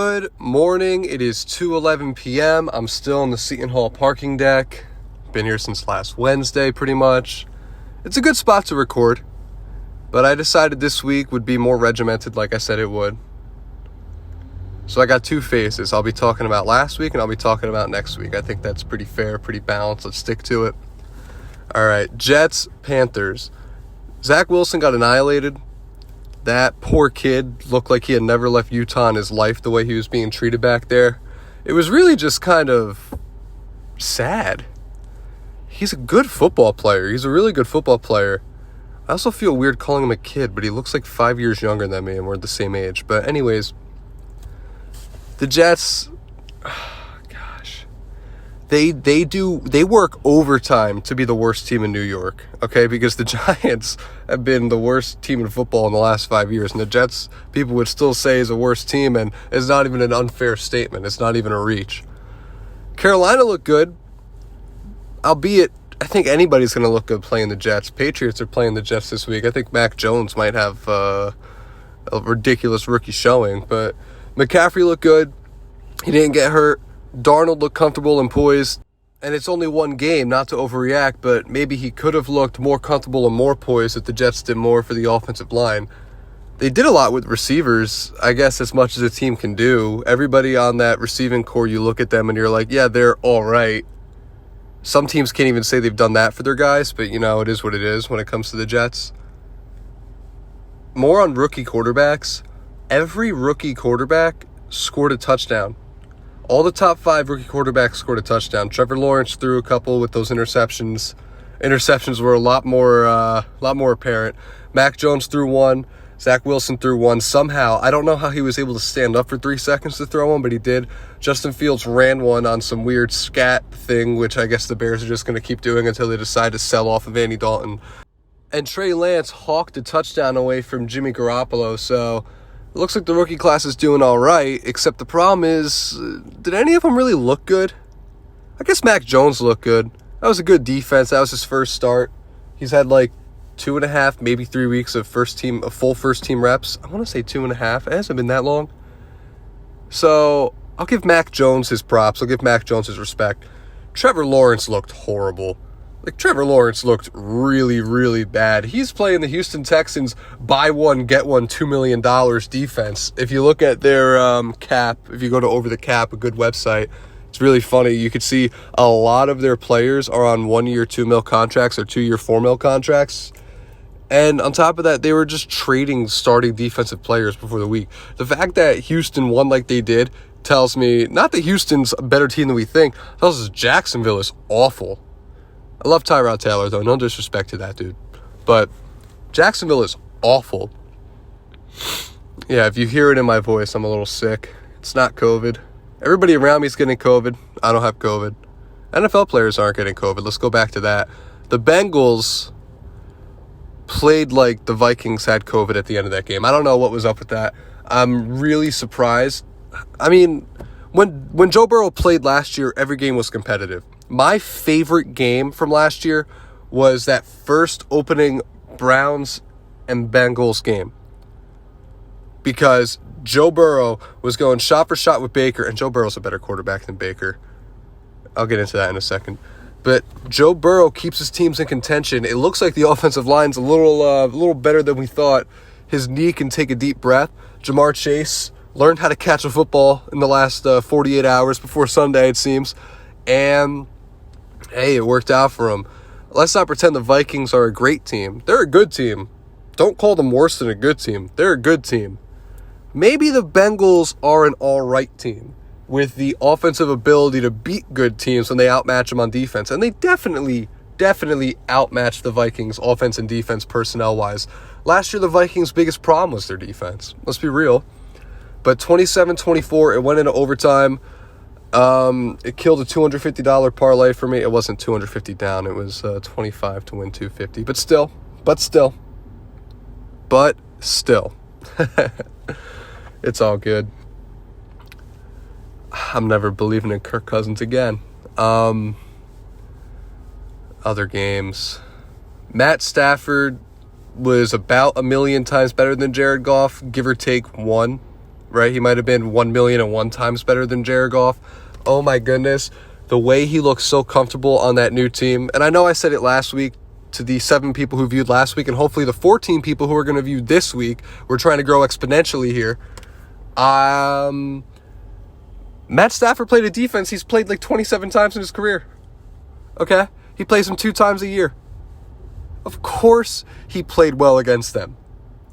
Good morning. It is 2:11 p.m. I'm still in the Seton Hall parking deck. Been here since last Wednesday, pretty much. It's a good spot to record, but I decided this week would be more regimented like I said it would. So I got two phases. I'll be talking about last week and I'll be talking about next week. I think that's pretty fair, pretty balanced. Let's stick to it. All right, Jets, Panthers. Zach Wilson got annihilated. That poor kid looked like he had never left Utah in his life, the way he was being treated back there. It was really just kind of sad. He's a good football player. He's a really good football player. I also feel weird calling him a kid, but he looks like 5 years younger than me, and we're the same age. But anyways, the Jets, they work overtime to be the worst team in New York, okay? Because the Giants have been the worst team in football in the last 5 years, and the Jets, people would still say, is a worse team, and it's not even an unfair statement. It's not even a reach. Carolina looked good, albeit I think anybody's going to look good playing the Jets. Patriots are playing the Jets this week. I think Mac Jones might have a ridiculous rookie showing, but McCaffrey looked good. He didn't get hurt. Darnold looked comfortable and poised, and it's only one game, not to overreact, but maybe he could have looked more comfortable and more poised if the Jets did more for the offensive line. They did a lot with receivers, I guess as much as a team can do. Everybody on that receiving core, you look at them and you're like, yeah, they're all right. Some teams can't even say they've done that for their guys, but it is what it is when it comes to the Jets. More on rookie quarterbacks. Every rookie quarterback scored a touchdown. All the top 5 rookie quarterbacks scored a touchdown. Trevor Lawrence threw a couple with those interceptions. Interceptions were a lot more apparent. Mac Jones threw one. Zach Wilson threw one. Somehow, I don't know how he was able to stand up for 3 seconds to throw one, but he did. Justin Fields ran one on some weird scat thing, which I guess the Bears are just going to keep doing until they decide to sell off of Andy Dalton. And Trey Lance hawked a touchdown away from Jimmy Garoppolo, so it looks like the rookie class is doing all right, except the problem is, did any of them really look good? I guess Mac Jones looked good. That was a good defense. That was his first start. He's had like 2.5, maybe 3 weeks of full first team reps. I want to say 2.5. It hasn't been that long. So I'll give Mac Jones his props. I'll give Mac Jones his respect. Trevor Lawrence looked horrible. Trevor Lawrence looked really, really bad. He's playing the Houston Texans buy one, get one, $2 million defense. If you look at their cap, if you go to Over the Cap, a good website, it's really funny. You could see a lot of their players are on 1-year, $2 million contracts or 2-year, $4 million contracts. And on top of that, they were just trading starting defensive players before the week. The fact that Houston won like they did tells me, not that Houston's a better team than we think, tells us Jacksonville is awful. I love Tyrod Taylor, though. No disrespect to that dude. But Jacksonville is awful. Yeah, if you hear it in my voice, I'm a little sick. It's not COVID. Everybody around me is getting COVID. I don't have COVID. NFL players aren't getting COVID. Let's go back to that. The Bengals played like the Vikings had COVID at the end of that game. I don't know what was up with that. I'm really surprised. I mean, when Joe Burrow played last year, every game was competitive. My favorite game from last year was that first opening Browns and Bengals game, because Joe Burrow was going shot for shot with Baker, and Joe Burrow's a better quarterback than Baker. I'll get into that in a second. But Joe Burrow keeps his teams in contention. It looks like the offensive line's a little better than we thought. His knee can take a deep breath. Jamar Chase learned how to catch a football in the last 48 hours before Sunday, it seems. And hey, it worked out for him. Let's not pretend the Vikings are a great team. They're a good team. Don't call them worse than a good team. They're a good team. Maybe the Bengals are an all right team with the offensive ability to beat good teams when they outmatch them on defense. And they definitely outmatched the Vikings offense and defense personnel-wise. Last year, the Vikings' biggest problem was their defense. Let's be real. But 27-24, it went into overtime. It killed a $250 parlay for me. It wasn't $250 down. It was 25 to win $250. But still. It's all good. I'm never believing in Kirk Cousins again. Other games. Matt Stafford was about 1 million times better than Jared Goff, give or take 1. right? He might have been 1,000,001 times better than Jared Goff. Oh my goodness. The way he looks so comfortable on that new team. And I know I said it last week to the 7 people who viewed last week, and hopefully the 14 people who are going to view this week. We're trying to grow exponentially here. Matt Stafford played a defense he's played like 27 times in his career. Okay? He plays them 2 times a year. Of course he played well against them.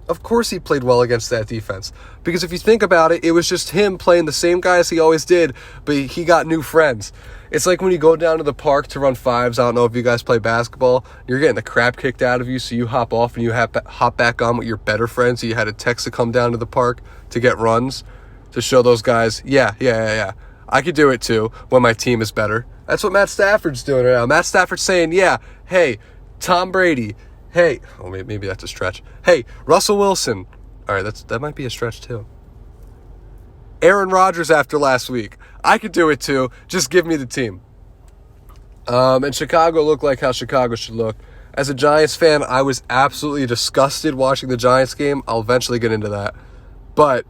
Of course he played well against that defense. Because if you think about it, it was just him playing the same guys he always did, but he got new friends. It's like when you go down to the park to run fives. I don't know if you guys play basketball. You're getting the crap kicked out of you, so you hop off and you hop back on with your better friends. So you had a text to come down to the park to get runs, to show those guys, yeah. I could do it too when my team is better. That's what Matt Stafford's doing right now. Matt Stafford's saying, yeah, hey, Tom Brady, hey, oh, maybe that's a stretch. Hey, Russell Wilson. All right, that might be a stretch too. Aaron Rodgers after last week. I could do it too. Just give me the team. And Chicago looked like how Chicago should look. As a Giants fan, I was absolutely disgusted watching the Giants game. I'll eventually get into that. But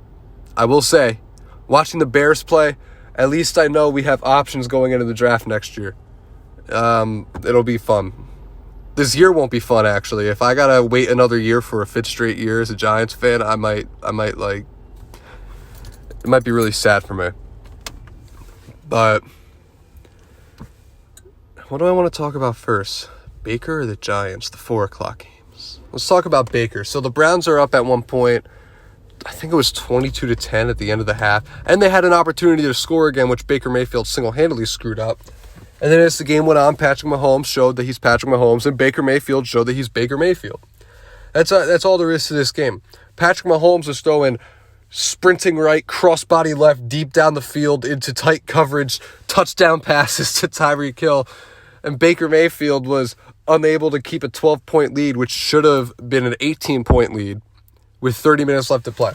I will say, watching the Bears play, at least I know we have options going into the draft next year. It'll be fun. This year won't be fun, actually. If I gotta wait another year for a 5th straight year as a Giants fan, I might like, it might be really sad for me. But what do I want to talk about first? Baker or the Giants? The 4 o'clock games. Let's talk about Baker. So the Browns are up at one point. I think it was 22-10 at the end of the half. And they had an opportunity to score again, which Baker Mayfield single-handedly screwed up. And then as the game went on, Patrick Mahomes showed that he's Patrick Mahomes, and Baker Mayfield showed that he's Baker Mayfield. That's all there is to this game. Patrick Mahomes was throwing sprinting right, crossbody left, deep down the field into tight coverage, touchdown passes to Tyreek Hill. And Baker Mayfield was unable to keep a 12-point lead, which should have been an 18-point lead, with 30 minutes left to play.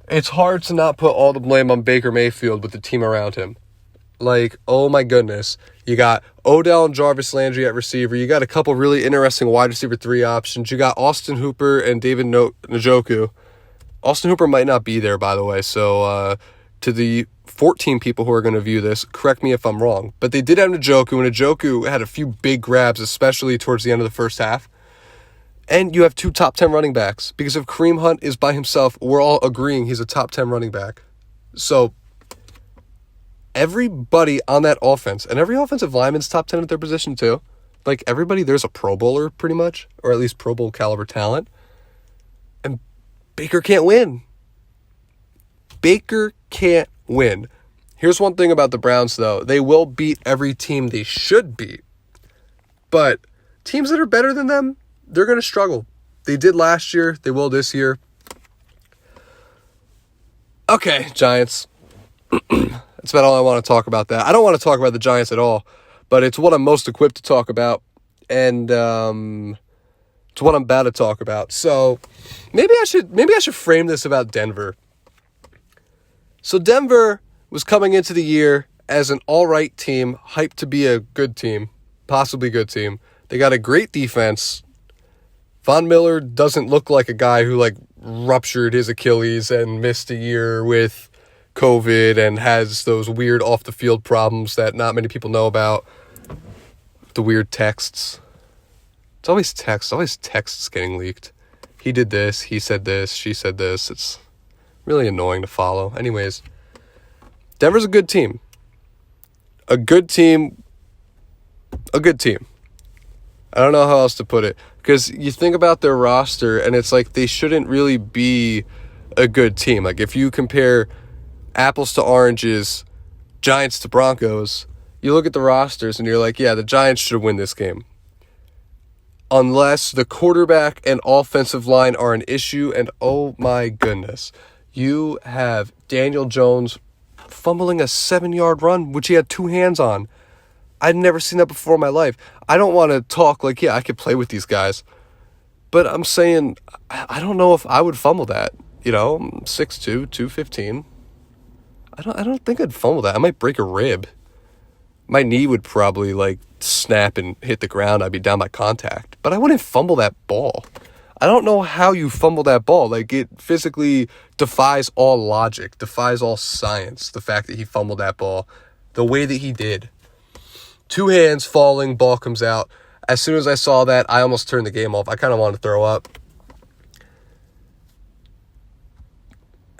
It's hard to not put all the blame on Baker Mayfield with the team around him. Like, oh my goodness. You got Odell and Jarvis Landry at receiver. You got a couple really interesting wide receiver 3 options. You got Austin Hooper and David Njoku. Austin Hooper might not be there, by the way. So to the 14 people who are going to view this, correct me if I'm wrong. But they did have Njoku, and Njoku had a few big grabs, especially towards the end of the first half. And you have 2 top 10 running backs. Because if Kareem Hunt is by himself, we're all agreeing he's a top 10 running back. So everybody on that offense, and every offensive lineman's top 10 at their position too. Like everybody, there's a Pro Bowler pretty much, or at least Pro Bowl caliber talent. And Baker can't win. Baker can't win. Here's one thing about the Browns though. They will beat every team they should beat. But teams that are better than them, they're going to struggle. They did last year. They will this year. Okay, Giants. That's about all I want to talk about that. I don't want to talk about the Giants at all, but it's what I'm most equipped to talk about, and it's what I'm about to talk about. So maybe I should frame this about Denver. So Denver was coming into the year as an all-right team, hyped to be a good team, possibly good team. They got a great defense. Von Miller doesn't look like a guy who ruptured his Achilles and missed a year with COVID and has those weird off-the-field problems that not many people know about. The weird texts. It's always texts getting leaked. He did this, he said this, she said this. It's really annoying to follow. Anyways, Denver's a good team. A good team. I don't know how else to put it. Because you think about their roster, and it's like they shouldn't really be a good team. Like if you compare apples to oranges, Giants to Broncos, you look at the rosters and you're like, yeah, the Giants should win this game. Unless the quarterback and offensive line are an issue, and oh my goodness, you have Daniel Jones fumbling a 7-yard run, which he had 2 hands on. I'd never seen that before in my life. I don't want to talk like, yeah, I could play with these guys. But I'm saying, I don't know if I would fumble that. You know, 6'2", 215. I don't think I'd fumble that. I might break a rib. My knee would probably snap and hit the ground. I'd be down by contact. But I wouldn't fumble that ball. I don't know how you fumble that ball. Like, it physically defies all logic, defies all science, the fact that he fumbled that ball the way that he did. 2 hands falling, ball comes out. As soon as I saw that, I almost turned the game off. I kind of wanted to throw up.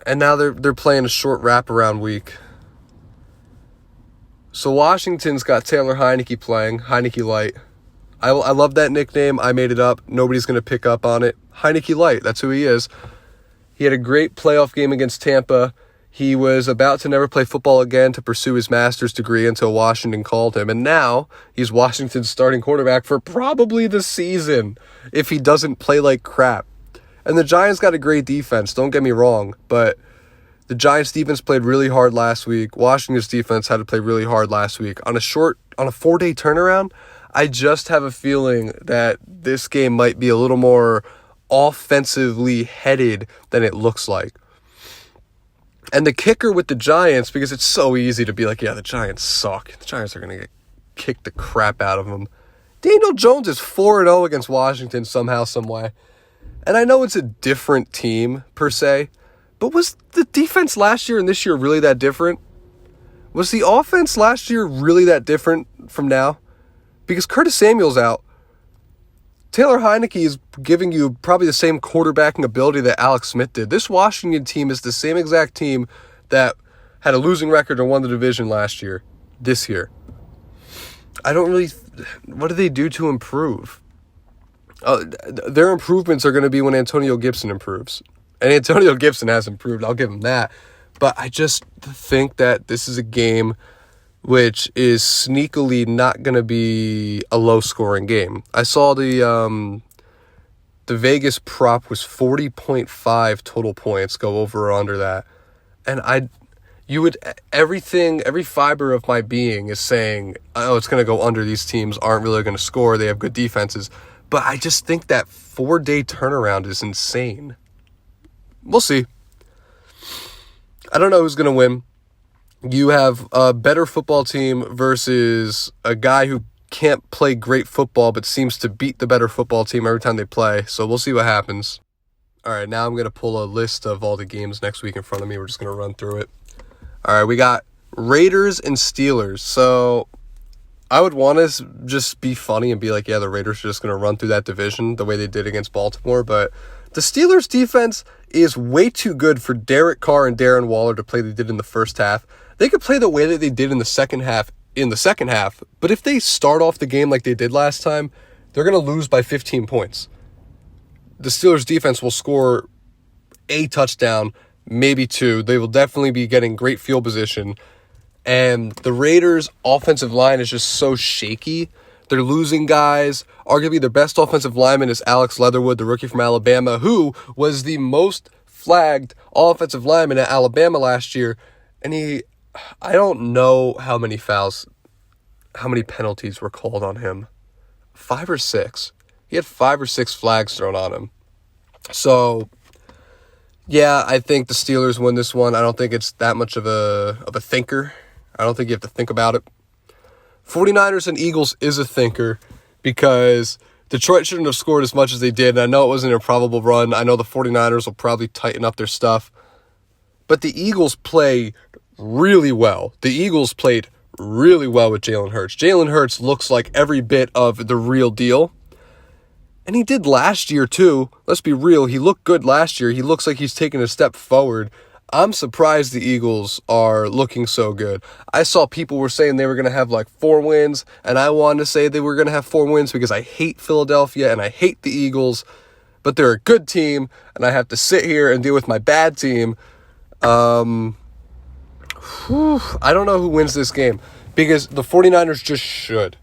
And now they're playing a short wraparound week. So Washington's got Taylor Heineke playing, Heineke Light. I love that nickname. I made it up. Nobody's going to pick up on it. Heineke Light, that's who he is. He had a great playoff game against Tampa. He was about to never play football again to pursue his master's degree until Washington called him. And now he's Washington's starting quarterback for probably the season if he doesn't play like crap. And the Giants got a great defense, don't get me wrong, but the Giants defense played really hard last week. Washington's defense had to play really hard last week. On a 4-day turnaround, I just have a feeling that this game might be a little more offensively headed than it looks like. And the kicker with the Giants, because it's so easy to be like, yeah, the Giants suck. The Giants are going to get kicked the crap out of them. Daniel Jones is 4-0 against Washington somehow, some way. And I know it's a different team, per se, but was the defense last year and this year really that different? Was the offense last year really that different from now? Because Curtis Samuel's out. Taylor Heineke is giving you probably the same quarterbacking ability that Alex Smith did. This Washington team is the same exact team that had a losing record and won the division this year. What do they do to improve? Their improvements are going to be when Antonio Gibson improves. And Antonio Gibson has improved, I'll give him that. But I just think that this is a game which is sneakily not going to be a low-scoring game. I saw the Vegas prop was 40.5 total points, go over or under that. And every fiber of my being is saying, oh, it's going to go under. These teams aren't really going to score. They have good defenses. But I just think that 4-day turnaround is insane. We'll see. I don't know who's going to win. You have a better football team versus a guy who can't play great football but seems to beat the better football team every time they play. So we'll see what happens. All right, now I'm going to pull a list of all the games next week in front of me. We're just going to run through it. All right, we got Raiders and Steelers. So I would want to just be funny and be like, yeah, the Raiders are just going to run through that division the way they did against Baltimore. But the Steelers' defense is way too good for Derek Carr and Darren Waller to play they did in the first half. They could play the way that they did in the second half, but if they start off the game like they did last time, they're going to lose by 15 points. The Steelers' defense will score a touchdown, maybe 2. They will definitely be getting great field position. And the Raiders' offensive line is just so shaky. They're losing guys. Arguably, their best offensive lineman is Alex Leatherwood, the rookie from Alabama, who was the most flagged offensive lineman at Alabama last year. And I don't know how many penalties were called on him. 5 or 6. He had 5 or 6 flags thrown on him. So, yeah, I think the Steelers win this one. I don't think it's that much of a thinker. I don't think you have to think about it. 49ers and Eagles is a thinker because Detroit shouldn't have scored as much as they did. And I know it was an improbable run. I know the 49ers will probably tighten up their stuff. But the Eagles play really well. The Eagles played really well with Jalen Hurts. Jalen Hurts looks like every bit of the real deal. And he did last year too. Let's be real. He looked good last year. He looks like he's taken a step forward. I'm surprised the Eagles are looking so good. I saw people were saying they were going to have like 4 wins, and I wanted to say they were going to have 4 wins because I hate Philadelphia and I hate the Eagles, but they're a good team, and I have to sit here and deal with my bad team. I don't know who wins this game because the 49ers just should.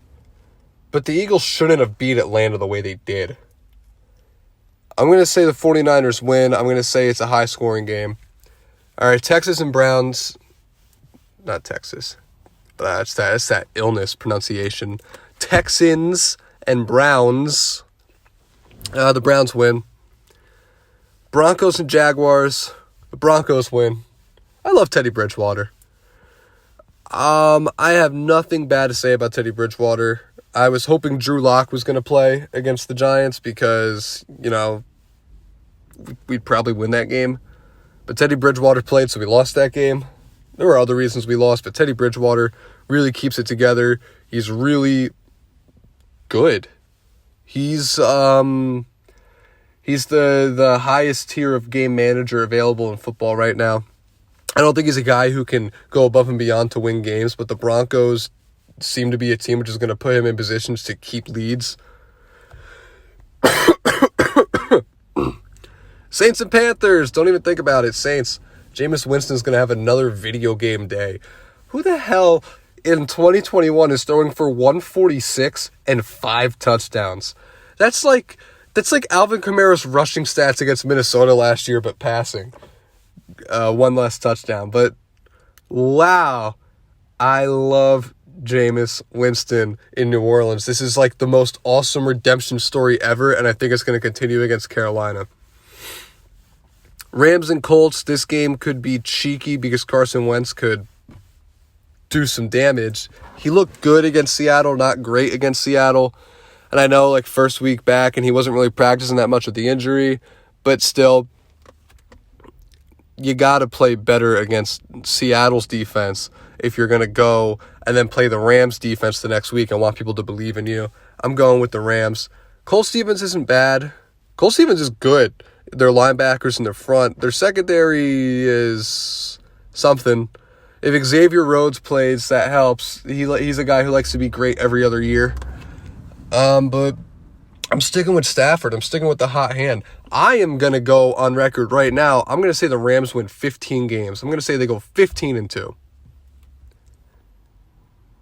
But the Eagles shouldn't have beat Atlanta the way they did. I'm going to say the 49ers win. I'm going to say it's a high-scoring game. All right, Texas and Browns. Not Texas. That's that illness pronunciation. Texans and Browns. The Browns win. Broncos and Jaguars. The Broncos win. I love Teddy Bridgewater. I have nothing bad to say about Teddy Bridgewater. I was hoping Drew Lock was going to play against the Giants because, we'd probably win that game. But Teddy Bridgewater played, so we lost that game. There were other reasons we lost, but Teddy Bridgewater really keeps it together. He's really good. He's the highest tier of game manager available in football right now. I don't think he's a guy who can go above and beyond to win games, but the Broncos seem to be a team which is going to put him in positions to keep leads. Saints and Panthers, don't even think about it. Saints, Jameis Winston's going to have another video game day. Who the hell in 2021 is throwing for 146 and 5 touchdowns? That's like Alvin Kamara's rushing stats against Minnesota last year, but passing. One less touchdown. But, wow, I love Jameis Winston in New Orleans. This is like the most awesome redemption story ever, and I think it's going to continue against Carolina. Rams and Colts, this game could be cheeky because Carson Wentz could do some damage. He looked good against Seattle, not great against Seattle. And I know, like, first week back, and he wasn't really practicing that much with the injury, but still, you got to play better against Seattle's defense if you're going to go and then play the Rams defense the next week and want people to believe in you. I'm going with the Rams. Cole Stevens isn't bad. Cole Stevens is good. Their linebackers in the front. Their secondary is something. If Xavier Rhodes plays, that helps. He's a guy who likes to be great every other year. But I'm sticking with Stafford. I'm sticking with the hot hand. I am going to go on record right now. I'm going to say the Rams win 15 games. I'm going to say they go 15-2.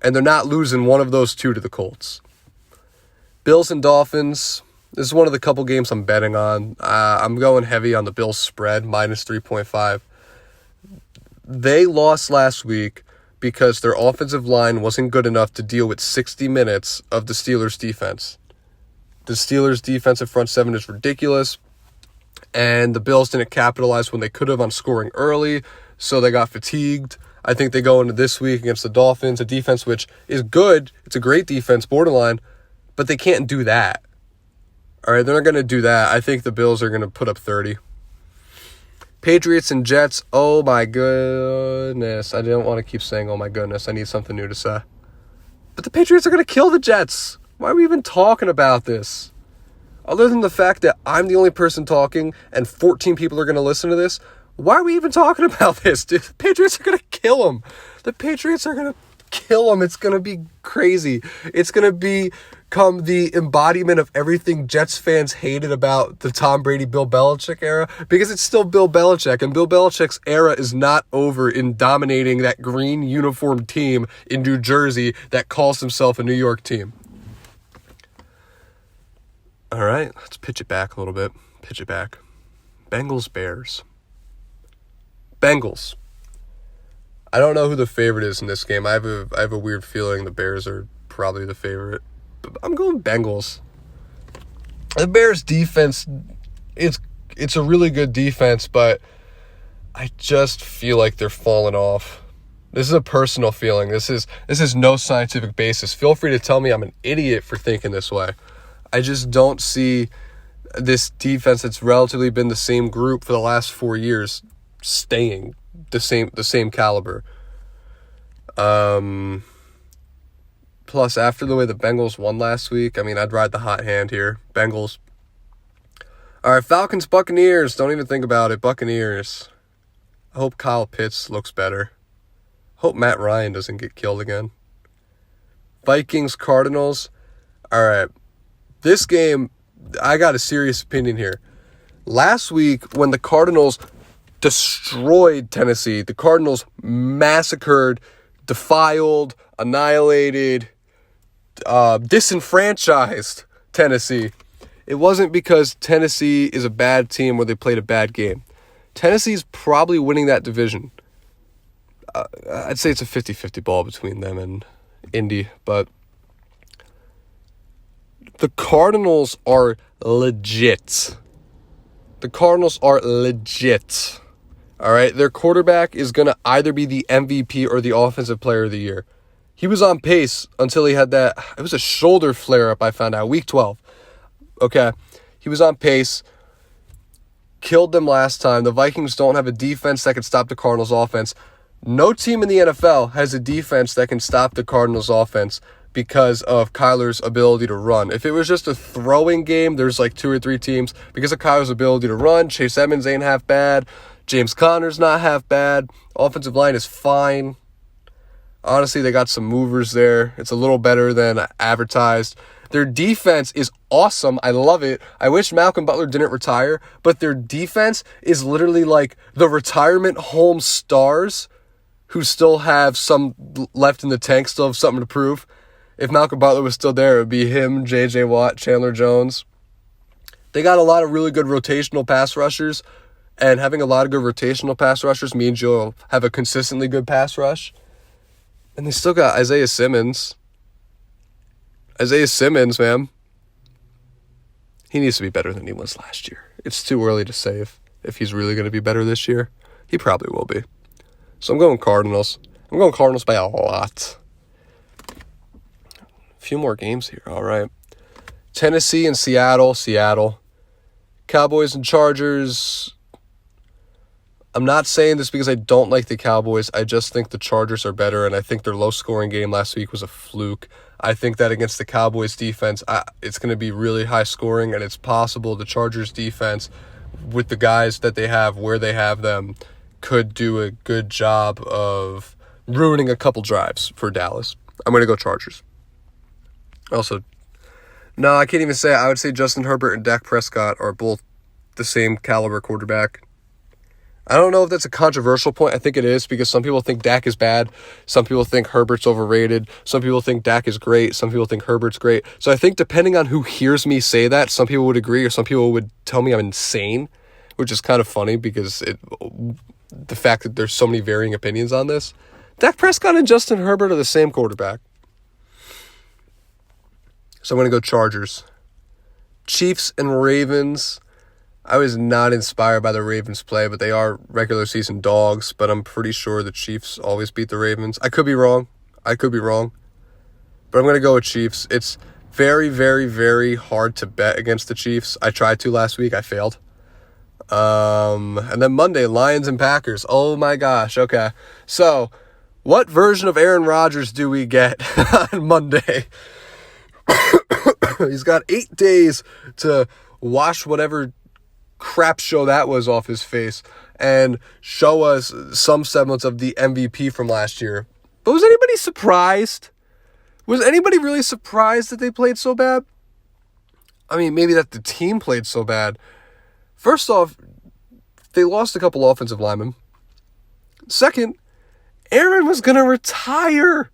And they're not losing one of those two to the Colts. Bills and Dolphins. This is one of the couple games I'm betting on. I'm going heavy on the Bills spread, minus 3.5. They lost last week because their offensive line wasn't good enough to deal with 60 minutes of the Steelers' defense. The Steelers' defensive front seven is ridiculous, and the Bills didn't capitalize when they could have on scoring early, so they got fatigued. I think they go into this week against the Dolphins, a defense which is good. It's a great defense, borderline, but they can't do that. All right, they're not going to do that. I think the Bills are going to put up 30. Patriots and Jets, oh my goodness. I didn't want to keep saying, oh my goodness. I need something new to say. But the Patriots are going to kill the Jets. Why are we even talking about this? Other than the fact that I'm the only person talking and 14 people are going to listen to this, why are we even talking about this? Dude, the Patriots are going to kill them. The Patriots are going to kill them. It's going to be crazy. It's going to become the embodiment of everything Jets fans hated about the Tom Brady, Bill Belichick era, because it's still Bill Belichick, and Bill Belichick's era is not over in dominating that green uniform team in New Jersey that calls himself a New York team. All right, let's pitch it back a little bit. Pitch it back. Bengals, Bears. Bengals. I don't know who the favorite is in this game. I have a weird feeling the Bears are probably the favorite. But I'm going Bengals. The Bears defense, it's a really good defense, but I just feel like they're falling off. This is a personal feeling. This is no scientific basis. Feel free to tell me I'm an idiot for thinking this way. I just don't see this defense that's relatively been the same group for the last 4 years staying the same caliber. Plus, after the way the Bengals won last week, I mean, I'd ride the hot hand here. Bengals. All right, Falcons, Buccaneers. Don't even think about it. Buccaneers. I hope Kyle Pitts looks better. Hope Matt Ryan doesn't get killed again. Vikings, Cardinals. All right. This game, I got a serious opinion here. Last week, when the Cardinals destroyed Tennessee, the Cardinals massacred, defiled, annihilated, disenfranchised Tennessee. It wasn't because Tennessee is a bad team where they played a bad game. Tennessee's probably winning that division. I'd say it's a 50-50 ball between them and Indy, but the Cardinals are legit. The Cardinals are legit. All right, their quarterback is going to either be the MVP or the Offensive Player of the Year. He was on pace until he had that, it was a shoulder flare-up, I found out, week 12. Okay, he was on pace. killed them last time. The Vikings don't have a defense that can stop the Cardinals' offense. No team in the NFL has a defense that can stop the Cardinals' offense because of Kyler's ability to run. If it was just a throwing game, there's like 2 or 3 teams. Because of Kyler's ability to run, Chase Edmonds ain't half bad. James Conner's not half bad. Offensive line is fine. Honestly, they got some movers there. It's a little better than advertised. Their defense is awesome. I love it. I wish Malcolm Butler didn't retire, but their defense is literally like the retirement home stars who still have some left in the tank, still have something to prove. If Malcolm Butler was still there, it would be him, J.J. Watt, Chandler Jones. They got a lot of really good rotational pass rushers, and having a lot of good rotational pass rushers means you'll have a consistently good pass rush. And they still got Isaiah Simmons. Isaiah Simmons, man. He needs to be better than he was last year. It's too early to say if he's really going to be better this year. He probably will be. So I'm going Cardinals. I'm going Cardinals by a lot. A few more games here. All right. Tennessee and Seattle. Seattle. Cowboys and Chargers. I'm not saying this because I don't like the Cowboys. I just think the Chargers are better, and I think their low-scoring game last week was a fluke. I think that against the Cowboys defense, it's going to be really high scoring, and it's possible the Chargers defense, with the guys that they have, where they have them, could do a good job of ruining a couple drives for Dallas. I'm going to go Chargers. Also, no, I can't even say it. I would say Justin Herbert and Dak Prescott are both the same caliber quarterback. I don't know if that's a controversial point. I think it is because some people think Dak is bad. Some people think Herbert's overrated. Some people think Dak is great. Some people think Herbert's great. So I think depending on who hears me say that, some people would agree or some people would tell me I'm insane, which is kind of funny because the fact that there's so many varying opinions on this. Dak Prescott and Justin Herbert are the same quarterback. So I'm going to go Chargers. Chiefs and Ravens. I was not inspired by the Ravens' play, but they are regular season dogs, but I'm pretty sure the Chiefs always beat the Ravens. I could be wrong. But I'm going to go with Chiefs. It's very, very, very hard to bet against the Chiefs. I tried to last week. I failed. And then Monday, Lions and Packers. Oh my gosh. Okay. So what version of Aaron Rodgers do we get on Monday? He's got 8 days to wash whatever crap show that was off his face and show us some semblance of the MVP from last year. But was anybody surprised? Was anybody really surprised that they played so bad? I mean, maybe that the team played so bad. First off, they lost a couple offensive linemen. Second, Aaron was going to retire.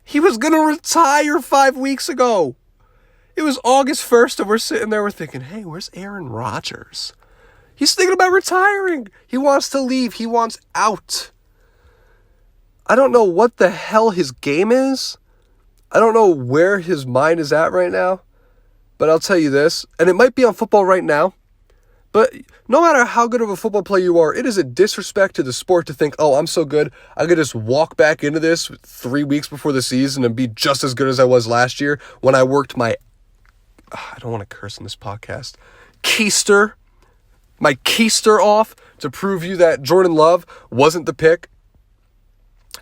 He was going to retire 5 weeks ago. It was August 1st and we're sitting there, we're thinking, hey, where's Aaron Rodgers? He's thinking about retiring. He wants to leave. He wants out. I don't know what the hell his game is. I don't know where his mind is at right now. But I'll tell you this, and it might be on Football Right Now, but no matter how good of a football player you are, it is a disrespect to the sport to think, oh, I'm so good, I could just walk back into this 3 weeks before the season and be just as good as I was last year when I worked my, I don't want to curse in this podcast, my keister off to prove you that Jordan Love wasn't the pick.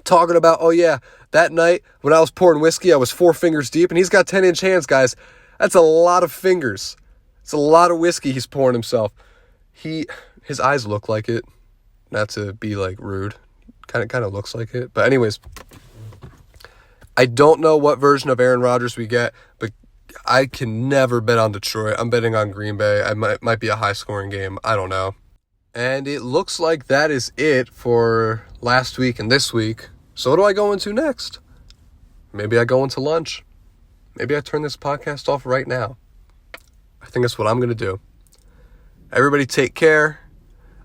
Talking about, oh yeah, that night when I was pouring whiskey, I was 4 fingers deep, and he's got 10-inch hands, guys. That's a lot of fingers. It's a lot of whiskey he's pouring himself. His eyes look like it. Not to be like rude. Kind of looks like it. But anyways, I don't know what version of Aaron Rodgers we get, but I can never bet on Detroit. I'm betting on Green Bay. I might be a high-scoring game. I don't know. And it looks like that is it for last week and this week. So what do I go into next? Maybe I go into lunch. Maybe I turn this podcast off right now. I think that's what I'm going to do. Everybody take care.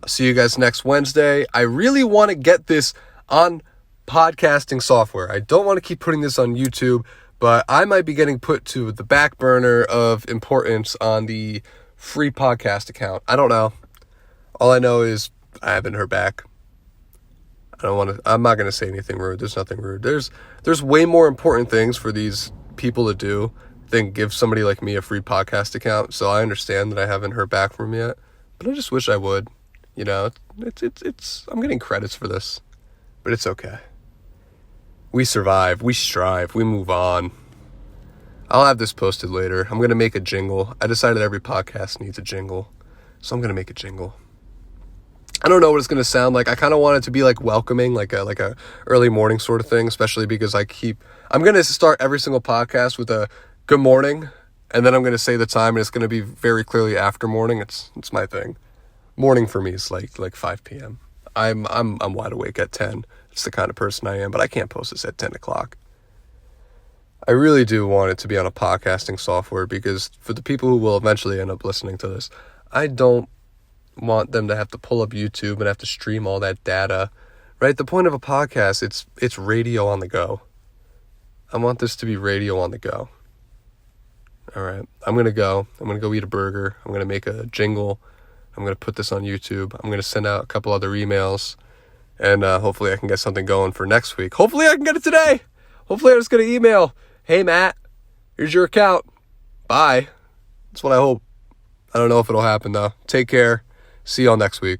I'll see you guys next Wednesday. I really want to get this on podcasting software. I don't want to keep putting this on YouTube, but I might be getting put to the back burner of importance on the free podcast account. I don't know. All I know is I haven't heard back. I'm not going to say anything rude. There's nothing rude. There's way more important things for these people to do than give somebody like me a free podcast account. So I understand that I haven't heard back from them yet, but I just wish I would. You know, it's I'm getting credits for this, but it's okay. We survive, we strive, we move on. I'll have this posted later. I'm going to make a jingle. I decided every podcast needs a jingle, so I'm going to make a jingle. I don't know what it's going to sound like. I kind of want it to be like welcoming, like a early morning sort of thing, especially because I'm going to start every single podcast with a good morning, and then I'm going to say the time, and it's going to be very clearly after morning. It's my thing. Morning for me is like 5 p.m. I'm wide awake at 10. It's the kind of person I am, but I can't post this at 10 o'clock. I really do want it to be on a podcasting software, because for the people who will eventually end up listening to this, I don't want them to have to pull up YouTube and have to stream all that data, right? The point of a podcast, it's radio on the go. I want this to be radio on the go. All right, I'm going to go eat a burger. I'm going to make a jingle. I'm going to put this on YouTube. I'm going to send out a couple other emails, and hopefully I can get something going for next week. Hopefully I can get it today. Hopefully I just get an email. Hey, Matt, here's your account. Bye. That's what I hope. I don't know if it'll happen, though. Take care. See y'all next week.